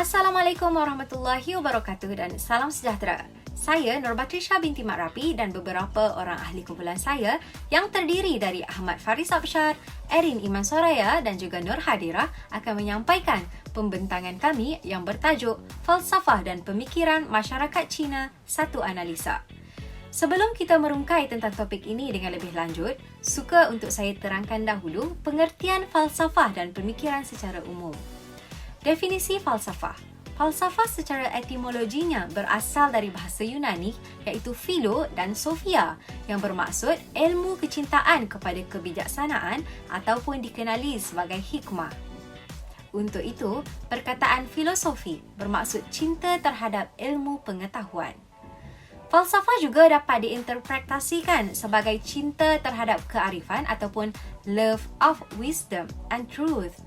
Assalamualaikum warahmatullahi wabarakatuh dan salam sejahtera. Saya Nur Batrisha binti Mat Rapi dan beberapa orang ahli kumpulan saya yang terdiri dari Ahmad Faris Absyar, Erin Iman Soraya dan juga Nur Hadirah akan menyampaikan pembentangan kami yang bertajuk Falsafah dan Pemikiran Masyarakat Cina, Satu Analisa. Sebelum kita merungkai tentang topik ini dengan lebih lanjut, suka untuk saya terangkan dahulu pengertian falsafah dan pemikiran secara umum. Definisi falsafah. Falsafah secara etimologinya berasal dari bahasa Yunani iaitu philo dan sophia yang bermaksud ilmu kecintaan kepada kebijaksanaan ataupun dikenali sebagai hikmah. Untuk itu, perkataan filosofi bermaksud cinta terhadap ilmu pengetahuan. Falsafah juga dapat diinterpretasikan sebagai cinta terhadap kearifan ataupun love of wisdom and truth.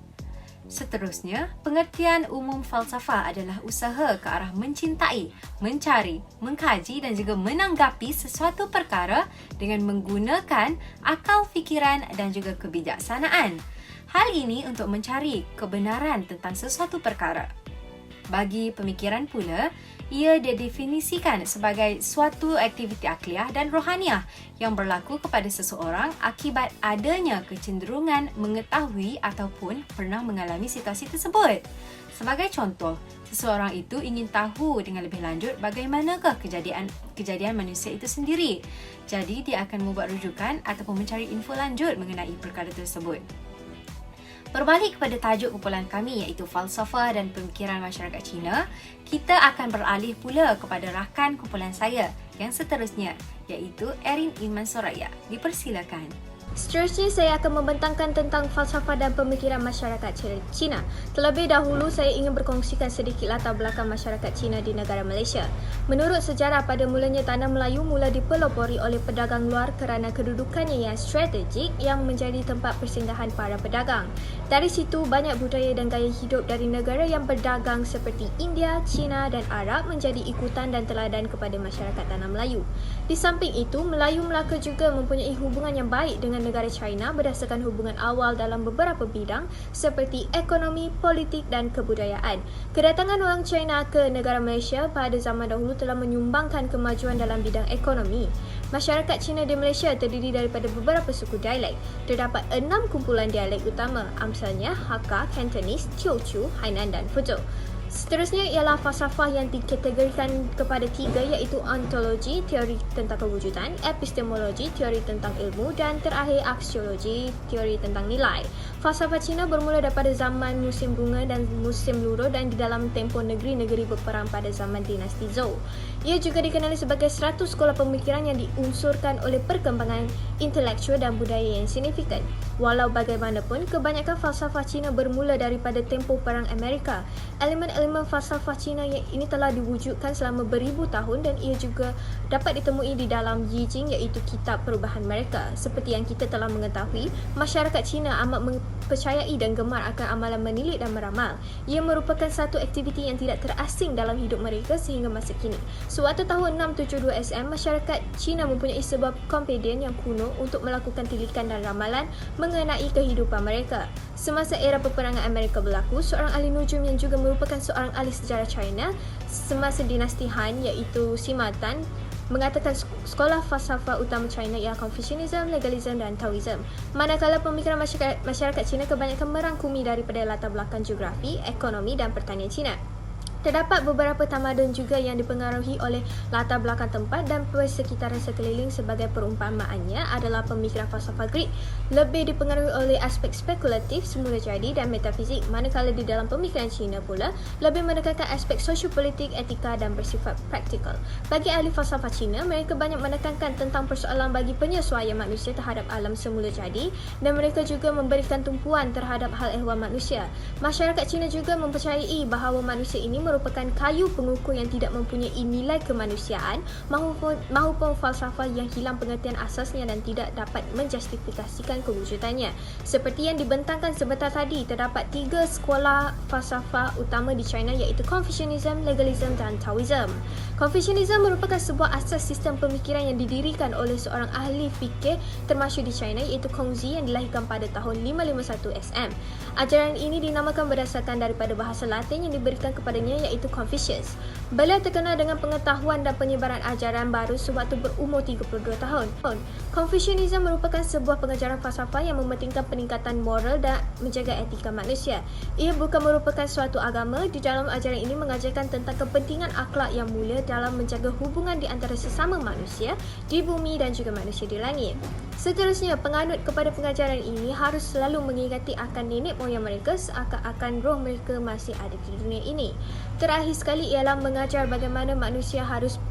Seterusnya, pengertian umum falsafah adalah usaha ke arah mencintai, mencari, mengkaji dan juga menanggapi sesuatu perkara dengan menggunakan akal fikiran dan juga kebijaksanaan. Hal ini untuk mencari kebenaran tentang sesuatu perkara. Bagi pemikiran pula, ia didefinisikan sebagai suatu aktiviti akliah dan rohaniah yang berlaku kepada seseorang akibat adanya kecenderungan mengetahui ataupun pernah mengalami situasi tersebut. Sebagai contoh, seseorang itu ingin tahu dengan lebih lanjut bagaimanakah kejadian manusia itu sendiri. Jadi, dia akan membuat rujukan ataupun mencari info lanjut mengenai perkara tersebut. Berbalik kepada tajuk kumpulan kami iaitu Falsafah dan Pemikiran Masyarakat Cina, kita akan beralih pula kepada rakan kumpulan saya yang seterusnya iaitu Erin Iman Soraya. Dipersilakan. Seterusnya, saya akan membentangkan tentang falsafah dan pemikiran masyarakat Cina. Terlebih dahulu, saya ingin berkongsikan sedikit latar belakang masyarakat Cina di negara Malaysia. Menurut sejarah, pada mulanya tanah Melayu mula dipelopori oleh pedagang luar kerana kedudukannya yang strategik yang menjadi tempat persinggahan para pedagang. Dari situ, banyak budaya dan gaya hidup dari negara yang berdagang seperti India, China dan Arab menjadi ikutan dan teladan kepada masyarakat tanah Melayu. Di samping itu, Melayu Melaka juga mempunyai hubungan yang baik dengan negara China berdasarkan hubungan awal dalam beberapa bidang seperti ekonomi, politik dan kebudayaan. Kedatangan orang China ke negara Malaysia pada zaman dahulu telah menyumbangkan kemajuan dalam bidang ekonomi. Masyarakat Cina di Malaysia terdiri daripada beberapa suku dialek. Terdapat 6 kumpulan dialek utama, amsalnya Hakka, Cantonese, Teochew, Hainan dan Fuzhou. Seterusnya ialah falsafah yang dikategorikan kepada 3 iaitu ontologi, teori tentang kewujudan, epistemologi, teori tentang ilmu dan terakhir aksiologi, teori tentang nilai. Falsafah Cina bermula daripada zaman musim bunga dan musim luruh dan di dalam tempoh negeri-negeri berperang pada zaman dinasti Zhou. Ia juga dikenali sebagai 100 sekolah pemikiran yang diunsurkan oleh perkembangan intelektual dan budaya yang signifikan. Walau bagaimanapun, kebanyakan falsafah Cina bermula daripada tempoh Perang Amerika. Elemen-elemen falsafah Cina yang ini telah diwujudkan selama beribu tahun dan ia juga dapat ditemui di dalam Yi Jing iaitu kitab perubahan mereka. Seperti yang kita telah mengetahui, masyarakat Cina amat mempercayai dan gemar akan amalan menilik dan meramal. Ia merupakan satu aktiviti yang tidak terasing dalam hidup mereka sehingga masa kini. Sewaktu tahun 672 SM, masyarakat Cina mempunyai sebuah komedian yang kuno untuk melakukan tilikan dan ramalan mengenai kehidupan mereka. Semasa era peperangan Amerika berlaku, seorang ahli nujum yang juga merupakan seorang ahli sejarah China semasa dinasti Han iaitu Sima Tan mengatakan sekolah falsafah utama China ialah Confucianism, Legalism dan Taoism. Manakala pemikiran masyarakat Cina kebanyakan merangkumi daripada latar belakang geografi, ekonomi dan pertanian Cina. Terdapat beberapa tamadun juga yang dipengaruhi oleh latar belakang tempat dan persekitaran sekeliling. Sebagai perumpamaannya adalah pemikiran falsafah Greek lebih dipengaruhi oleh aspek spekulatif semula jadi dan metafizik, manakala di dalam pemikiran Cina pula lebih menekankan aspek sosiopolitik, etika dan bersifat praktikal. Bagi ahli falsafah Cina, mereka banyak menekankan tentang persoalan bagi penyesuaian manusia terhadap alam semula jadi dan mereka juga memberikan tumpuan terhadap hal ehwal manusia. Masyarakat Cina juga mempercayai bahawa manusia ini merupakan kayu pengukur yang tidak mempunyai nilai kemanusiaan maupun falsafah yang hilang pengertian asasnya dan tidak dapat menjustifikasikan kewujudannya. Seperti yang dibentangkan sebentar tadi, terdapat 3 sekolah falsafah utama di China iaitu Confucianism, Legalism dan Taoism. Confucianism merupakan sebuah asas sistem pemikiran yang didirikan oleh seorang ahli fikir termasyhur di China iaitu Kongzi yang dilahirkan pada tahun 551 SM. Ajaran ini dinamakan berdasarkan daripada bahasa Latin yang diberikan kepadanya iaitu Confucius. Beliau terkenal dengan pengetahuan dan penyebaran ajaran baru sewaktu berumur 32 tahun. Confucianism merupakan sebuah pengajaran falsafah yang mementingkan peningkatan moral dan menjaga etika manusia. Ia bukan merupakan suatu agama. Di dalam ajaran ini mengajarkan tentang kepentingan akhlak yang mulia dalam menjaga hubungan di antara sesama manusia di bumi dan juga manusia di langit. Seterusnya, penganut kepada pengajaran ini harus selalu mengingati akan nenek moyang mereka seakan-akan roh mereka masih ada di dunia ini. Terakhir sekali ialah mengajar bagaimana manusia harus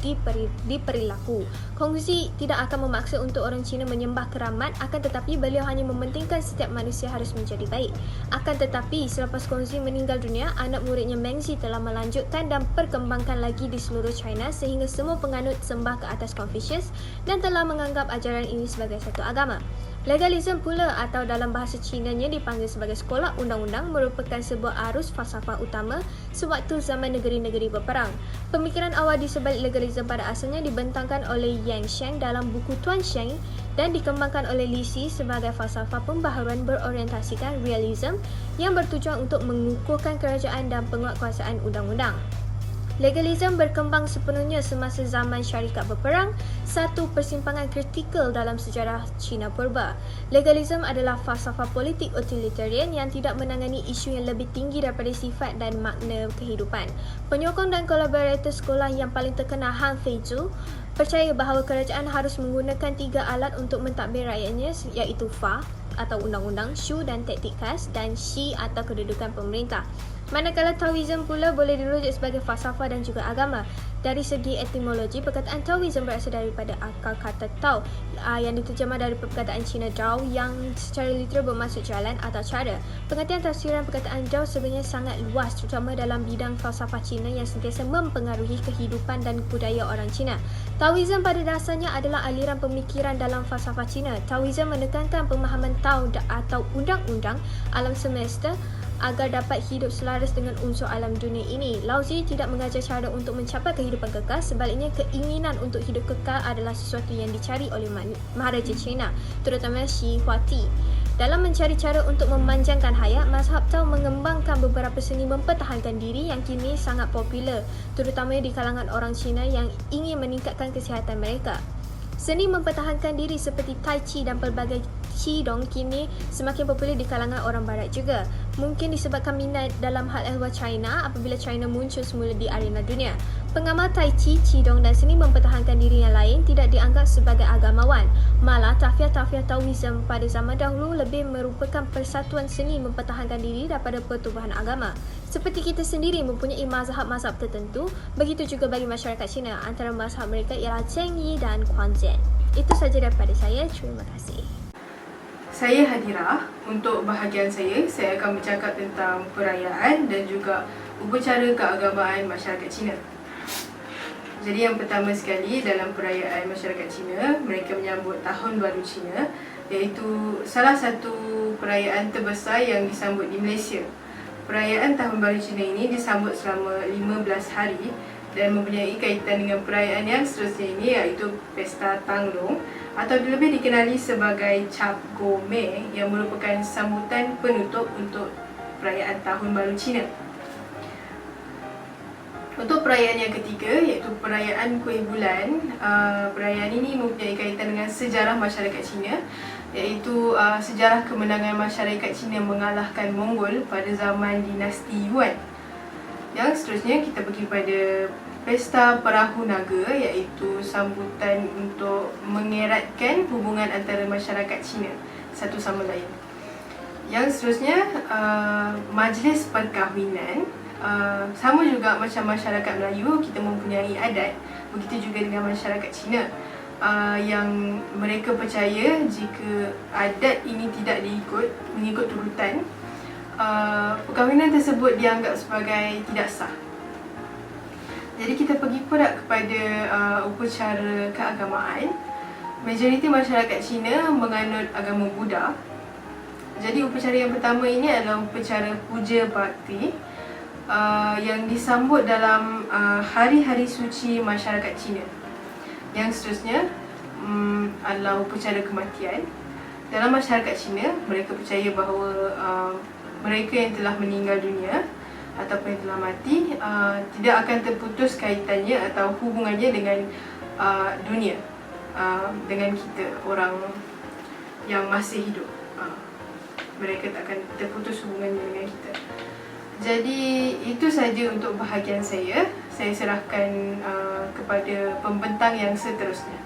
diperilaku. Kongzi tidak akan memaksa untuk orang Cina menyembah keramat, akan tetapi beliau hanya mementingkan setiap manusia harus menjadi baik. Akan tetapi, selepas Kongzi meninggal dunia, anak muridnya Mengzi telah melanjutkan dan perkembangkan lagi di seluruh China sehingga semua penganut sembah ke atas Confucius dan telah menganggap ajaran ini sebagai satu agama. Legalism pula atau dalam bahasa Cinanya dipanggil sebagai sekolah undang-undang merupakan sebuah arus falsafah utama sewaktu zaman negeri-negeri berperang. Pemikiran awal di sebalik legalism pada asalnya dibentangkan oleh Yang Sheng dalam buku Tuan Sheng dan dikembangkan oleh Li Xi sebagai falsafah pembaharuan berorientasikan realism yang bertujuan untuk mengukuhkan kerajaan dan penguatkuasaan undang-undang. Legalism berkembang sepenuhnya semasa zaman syarikat berperang, satu persimpangan kritikal dalam sejarah Cina purba. Legalism adalah falsafah politik utilitarian yang tidak menangani isu yang lebih tinggi daripada sifat dan makna kehidupan. Penyokong dan kolaborator sekolah yang paling terkenal Han Feizhu percaya bahawa kerajaan harus menggunakan 3 alat untuk mentadbir rakyatnya iaitu Fa atau undang-undang, Shu dan taktik khas dan Shi atau kedudukan pemerintah. Manakala Taoism pula boleh dirujuk sebagai falsafah dan juga agama. Dari segi etimologi, perkataan Taoism berasal daripada akar kata Tao yang diterjemah dari perkataan Cina Dao yang secara literal bermaksud jalan atau cara. Pengertian tafsiran perkataan Dao sebenarnya sangat luas, terutama dalam bidang falsafah Cina yang sentiasa mempengaruhi kehidupan dan budaya orang Cina. Taoism pada dasarnya adalah aliran pemikiran dalam falsafah Cina. Taoism menekankan pemahaman Tao atau undang-undang alam semesta agar dapat hidup selaras dengan unsur alam dunia ini. Laozi tidak mengajar cara untuk mencapai kehidupan kekal, sebaliknya keinginan untuk hidup kekal adalah sesuatu yang dicari oleh Maharaja China, terutama Shi Huati. Dalam mencari cara untuk memanjangkan hayat, mazhab Tao mengembangkan beberapa seni mempertahankan diri yang kini sangat popular, terutama di kalangan orang Cina yang ingin meningkatkan kesihatan mereka. Seni mempertahankan diri seperti Tai Chi dan pelbagai Qigong kini semakin popular di kalangan orang barat juga. Mungkin disebabkan minat dalam hal ehwal China apabila China muncul semula di arena dunia. Pengamal Tai Chi, Qigong dan seni mempertahankan diri yang lain tidak dianggap sebagai agamawan. Malah, tafiah-tafiah Taoism pada zaman dahulu lebih merupakan persatuan seni mempertahankan diri daripada pertubuhan agama. Seperti kita sendiri mempunyai mazhab-mazhab tertentu, begitu juga bagi masyarakat Cina. Antara mazhab mereka ialah Zheng Yi dan Quan Zhen. Itu saja daripada saya. Terima kasih. Saya Hadira. Untuk bahagian saya akan bercakap tentang perayaan dan juga upacara keagamaan masyarakat Cina. Jadi yang pertama sekali dalam perayaan masyarakat Cina, mereka menyambut Tahun Baru Cina, iaitu salah satu perayaan terbesar yang disambut di Malaysia. Perayaan Tahun Baru Cina ini disambut selama 15 hari dan mempunyai kaitan dengan perayaan yang seterusnya ini iaitu Pesta Tanglong atau lebih dikenali sebagai Cap Gome yang merupakan sambutan penutup untuk perayaan Tahun Baru Cina. Untuk perayaan yang ketiga iaitu perayaan Kuih Bulan, perayaan ini mempunyai kaitan dengan sejarah masyarakat Cina, iaitu sejarah kemenangan masyarakat Cina mengalahkan Mongol pada zaman dinasti Yuan. Yang seterusnya kita pergi pada Pesta Perahu Naga, iaitu sambutan untuk mengeratkan hubungan antara masyarakat Cina satu sama lain. Yang seterusnya Majlis Perkahwinan. Sama juga macam masyarakat Melayu, kita mempunyai adat. Begitu juga dengan masyarakat Cina, yang mereka percaya jika adat ini tidak mengikut turutan, perkahwinan tersebut dianggap sebagai tidak sah. Jadi kita pergi pula kepada upacara keagamaan. Majoriti masyarakat Cina menganut agama Buddha. Jadi upacara yang pertama ini adalah upacara puja bakti yang disambut dalam hari-hari suci masyarakat Cina. Yang seterusnya adalah upacara kematian. Dalam masyarakat Cina, mereka percaya bahawa mereka yang telah meninggal dunia ataupun yang telah mati tidak akan terputus kaitannya atau hubungannya dengan dunia, dengan kita, orang yang masih hidup. Mereka tak akan terputus hubungannya dengan kita. Jadi itu saja untuk bahagian saya. Saya serahkan kepada pembentang yang seterusnya.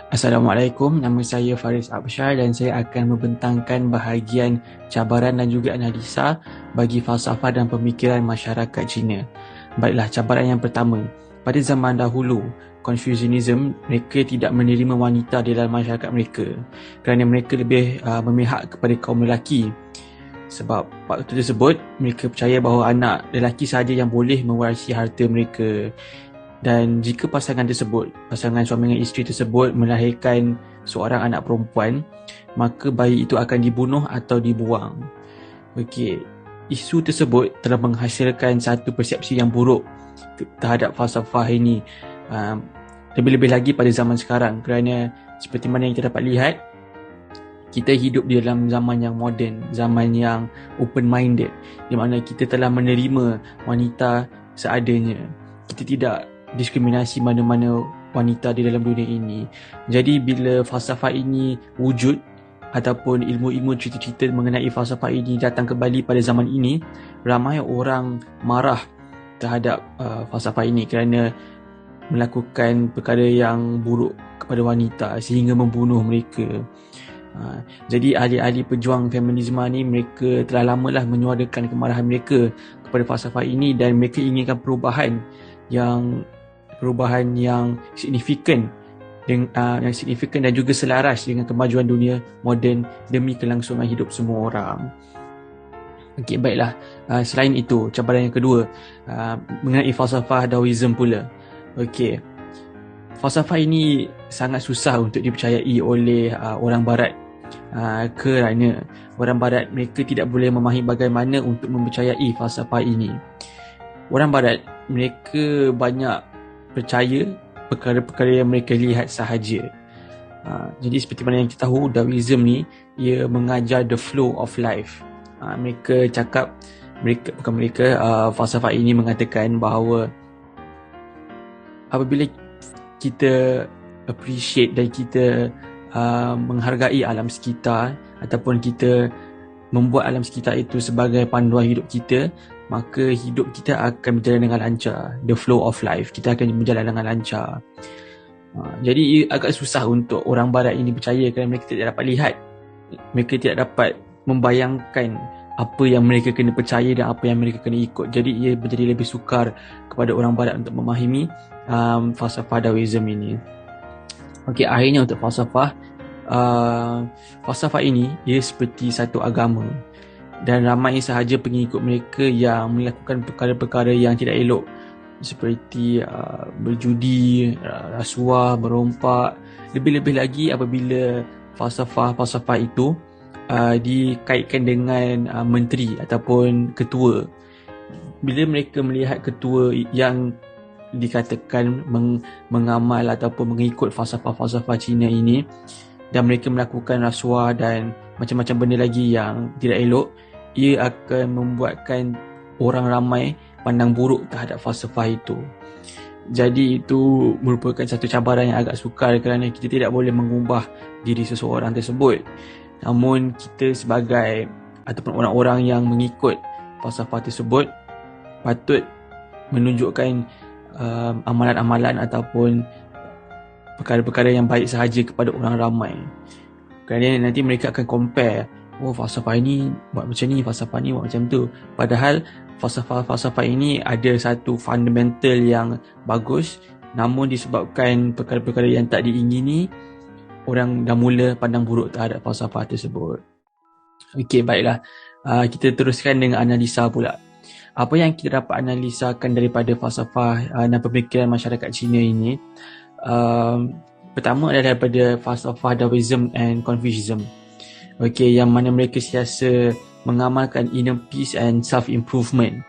Assalamualaikum, nama saya Faris Absyar dan saya akan membentangkan bahagian cabaran dan juga analisa bagi falsafah dan pemikiran masyarakat Cina. Baiklah, cabaran yang pertama. Pada zaman dahulu, Confucianism, mereka tidak menerima wanita di dalam masyarakat mereka kerana mereka lebih memihak kepada kaum lelaki. Sebab waktu tersebut, mereka percaya bahawa anak lelaki sahaja yang boleh mewarisi harta mereka. Dan jika pasangan suami dan isteri tersebut melahirkan seorang anak perempuan, maka bayi itu akan dibunuh atau dibuang. Okey, isu tersebut telah menghasilkan satu persepsi yang buruk terhadap falsafah ini. Lebih-lebih lagi pada zaman sekarang, kerana seperti mana yang kita dapat lihat, kita hidup di dalam zaman yang moden, zaman yang open-minded, di mana kita telah menerima wanita seadanya. Kita tidak diskriminasi mana-mana wanita di dalam dunia ini. Jadi bila falsafah ini wujud ataupun ilmu-ilmu cerita-cerita mengenai falsafah ini datang kembali pada zaman ini, ramai orang marah terhadap falsafah ini kerana melakukan perkara yang buruk kepada wanita sehingga membunuh mereka. Jadi ahli-ahli pejuang feminisme ni, mereka telah lamalah menyuarakan kemarahan mereka kepada falsafah ini dan mereka inginkan perubahan yang signifikan dan juga selaras dengan kemajuan dunia moden demi kelangsungan hidup semua orang. Okey, baiklah. Selain itu, cabaran yang kedua mengenai falsafah Daoism pula. Okey. Falsafah ini sangat susah untuk dipercayai oleh orang barat kerana orang barat mereka tidak boleh memahami bagaimana untuk mempercayai falsafah ini. Orang barat mereka banyak percaya perkara-perkara yang mereka lihat sahaja. Jadi seperti mana yang kita tahu, Daoism ni ia mengajar the flow of life. Falsafah ini mengatakan bahawa apabila kita appreciate dan kita menghargai alam sekitar ataupun kita membuat alam sekitar itu sebagai panduan hidup kita, maka hidup kita akan berjalan dengan lancar. The flow of life, kita akan berjalan dengan lancar. Jadi agak susah untuk orang barat ini percaya kerana mereka tidak dapat lihat, mereka tidak dapat membayangkan apa yang mereka kena percaya dan apa yang mereka kena ikut. Jadi ia menjadi lebih sukar kepada orang barat untuk memahami falsafah Daoism ini. Okey, akhirnya untuk falsafah ini ia seperti satu agama dan ramai sahaja pengikut mereka yang melakukan perkara-perkara yang tidak elok seperti berjudi, rasuah, merompak. Lebih-lebih lagi apabila falsafah itu dikaitkan dengan menteri ataupun ketua. Bila mereka melihat ketua yang dikatakan mengamal ataupun mengikut falsafah Cina ini dan mereka melakukan rasuah dan macam-macam benda lagi yang tidak elok, ia akan membuatkan orang ramai pandang buruk terhadap falsafah itu. Jadi itu merupakan satu cabaran yang agak sukar kerana kita tidak boleh mengubah diri seseorang tersebut. Namun kita sebagai ataupun orang-orang yang mengikut falsafah tersebut patut menunjukkan amalan-amalan ataupun perkara-perkara yang baik sahaja kepada orang ramai. Kerana nanti mereka akan compare, oh falsafah ini buat macam ni, falsafah ni buat macam tu. Padahal falsafah ini ada satu fundamental yang bagus, namun disebabkan perkara-perkara yang tak diingini, orang dah mula pandang buruk terhadap falsafah tersebut. Okey, baiklah. Kita teruskan dengan analisa pula. Apa yang kita dapat analisakan daripada falsafah dan pemikiran masyarakat Cina ini, pertama adalah daripada falsafah Taoism and Confucianism. Yang mana mereka siasa mengamalkan inner peace and self-improvement.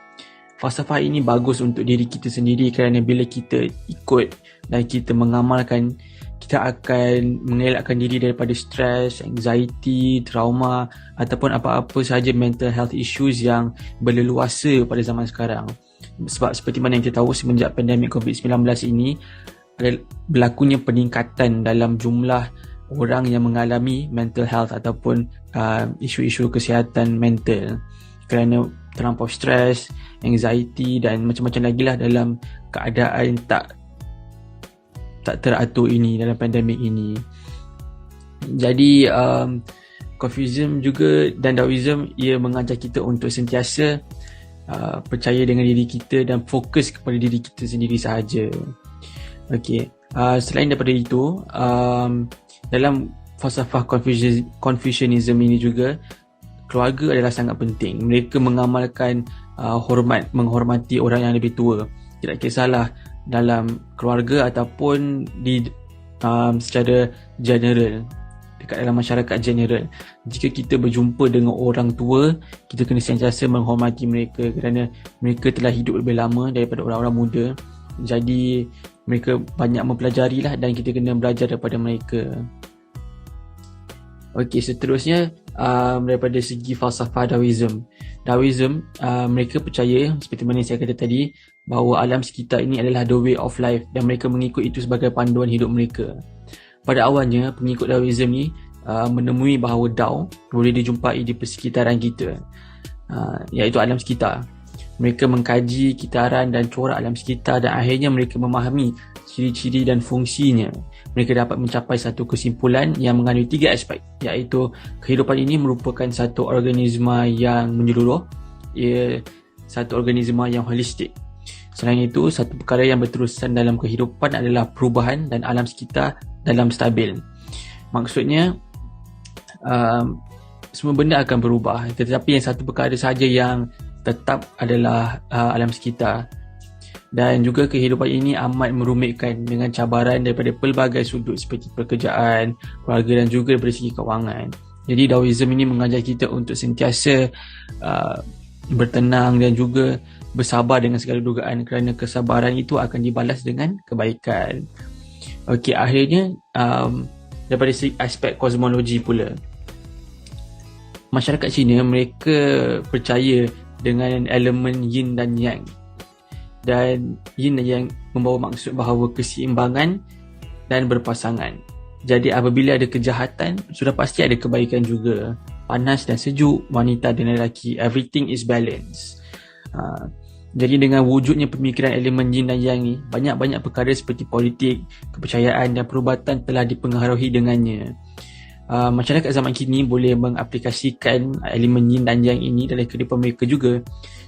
Falsafah ini bagus untuk diri kita sendiri kerana bila kita ikut dan kita mengamalkan, kita akan mengelakkan diri daripada stres, anxiety, trauma ataupun apa-apa sahaja mental health issues yang berleluasa pada zaman sekarang. Sebab seperti mana yang kita tahu, semenjak pandemik COVID-19 ini, berlakunya peningkatan dalam jumlah orang yang mengalami mental health ataupun isu-isu kesihatan mental kerana terlampau stres, anxiety dan macam-macam lagi lah dalam keadaan tak teratur ini dalam pandemik ini. Jadi Confucianism juga dan Taoism, ia mengajar kita untuk sentiasa percaya dengan diri kita dan fokus kepada diri kita sendiri sahaja. Selain daripada itu, dalam falsafah Confucianism ini juga, keluarga adalah sangat penting. Mereka mengamalkan menghormati orang yang lebih tua. Tidak kisahlah dalam keluarga ataupun di secara general, dekat dalam masyarakat general. Jika kita berjumpa dengan orang tua, kita kena sentiasa menghormati mereka kerana mereka telah hidup lebih lama daripada orang-orang muda. Jadi mereka banyak mempelajari lah dan kita kena belajar daripada mereka. Seterusnya daripada segi falsafah Taoism. Mereka percaya, seperti mana saya kata tadi, bahawa alam sekitar ini adalah the way of life dan mereka mengikut itu sebagai panduan hidup mereka. Pada awalnya, pengikut Taoism ni menemui bahawa Tao boleh dijumpai di persekitaran kita, iaitu alam sekitar. Mereka mengkaji kitaran dan corak alam sekitar dan akhirnya mereka memahami ciri-ciri dan fungsinya. Mereka dapat mencapai satu kesimpulan yang mengandungi 3 aspek, iaitu kehidupan ini merupakan satu organisma yang menyeluruh, ia satu organisma yang holistik. Selain itu, satu perkara yang berterusan dalam kehidupan adalah perubahan dan alam sekitar dalam stabil. Maksudnya, semua benda akan berubah, tetapi yang satu perkara sahaja yang tetap adalah alam sekitar. Dan juga kehidupan ini amat merumitkan dengan cabaran daripada pelbagai sudut seperti pekerjaan, keluarga dan juga daripada segi kewangan. Jadi Taoism ini mengajar kita untuk sentiasa bertenang dan juga bersabar dengan segala dugaan kerana kesabaran itu akan dibalas dengan kebaikan. Akhirnya daripada segi aspek kosmologi pula, masyarakat Cina mereka percaya dengan elemen yin dan yang. Dan yin dan yang membawa maksud bahawa keseimbangan dan berpasangan. Jadi apabila ada kejahatan, sudah pasti ada kebaikan juga. Panas dan sejuk, wanita dan lelaki, everything is balance. Jadi dengan wujudnya pemikiran elemen yin dan yang ni, banyak-banyak perkara seperti politik, kepercayaan dan perubatan telah dipengaruhi dengannya. Masyarakat zaman kini boleh mengaplikasikan elemen yin dan yang ini dalam kehidupan mereka juga.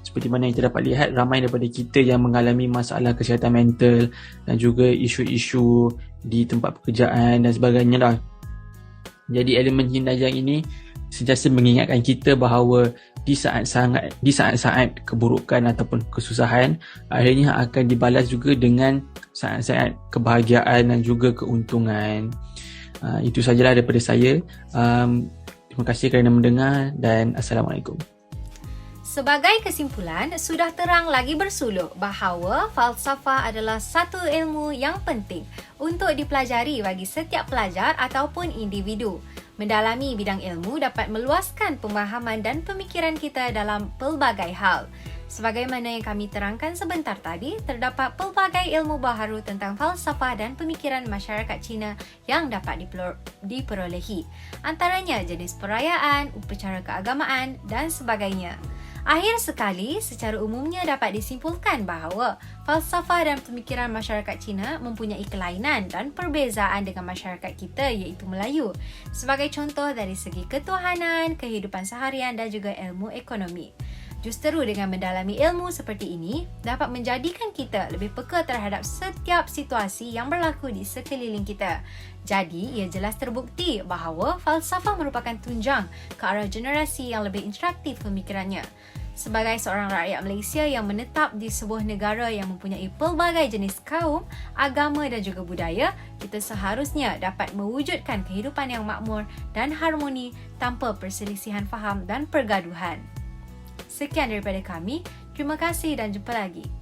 Seperti mana yang kita dapat lihat, ramai daripada kita yang mengalami masalah kesihatan mental dan juga isu-isu di tempat pekerjaan dan sebagainya lah. Jadi elemen yin dan yang ini sentiasa mengingatkan kita bahawa di saat-saat keburukan ataupun kesusahan, akhirnya akan dibalas juga dengan saat-saat kebahagiaan dan juga keuntungan. Itu sahajalah daripada saya. Terima kasih kerana mendengar dan Assalamualaikum. Sebagai kesimpulan, sudah terang lagi bersuluk bahawa falsafah adalah satu ilmu yang penting untuk dipelajari bagi setiap pelajar ataupun individu. Mendalami bidang ilmu dapat meluaskan pemahaman dan pemikiran kita dalam pelbagai hal. Sebagaimana yang kami terangkan sebentar tadi, terdapat pelbagai ilmu baharu tentang falsafah dan pemikiran masyarakat Cina yang dapat diperolehi. Antaranya jenis perayaan, upacara keagamaan dan sebagainya. Akhir sekali, secara umumnya dapat disimpulkan bahawa falsafah dan pemikiran masyarakat Cina mempunyai kelainan dan perbezaan dengan masyarakat kita iaitu Melayu, sebagai contoh dari segi ketuhanan, kehidupan seharian dan juga ilmu ekonomi. Justeru dengan mendalami ilmu seperti ini dapat menjadikan kita lebih peka terhadap setiap situasi yang berlaku di sekeliling kita. Jadi, ia jelas terbukti bahawa falsafah merupakan tunjang ke arah generasi yang lebih interaktif pemikirannya. Sebagai seorang rakyat Malaysia yang menetap di sebuah negara yang mempunyai pelbagai jenis kaum, agama dan juga budaya, kita seharusnya dapat mewujudkan kehidupan yang makmur dan harmoni tanpa perselisihan faham dan pergaduhan. Sekian daripada kami. Terima kasih dan jumpa lagi.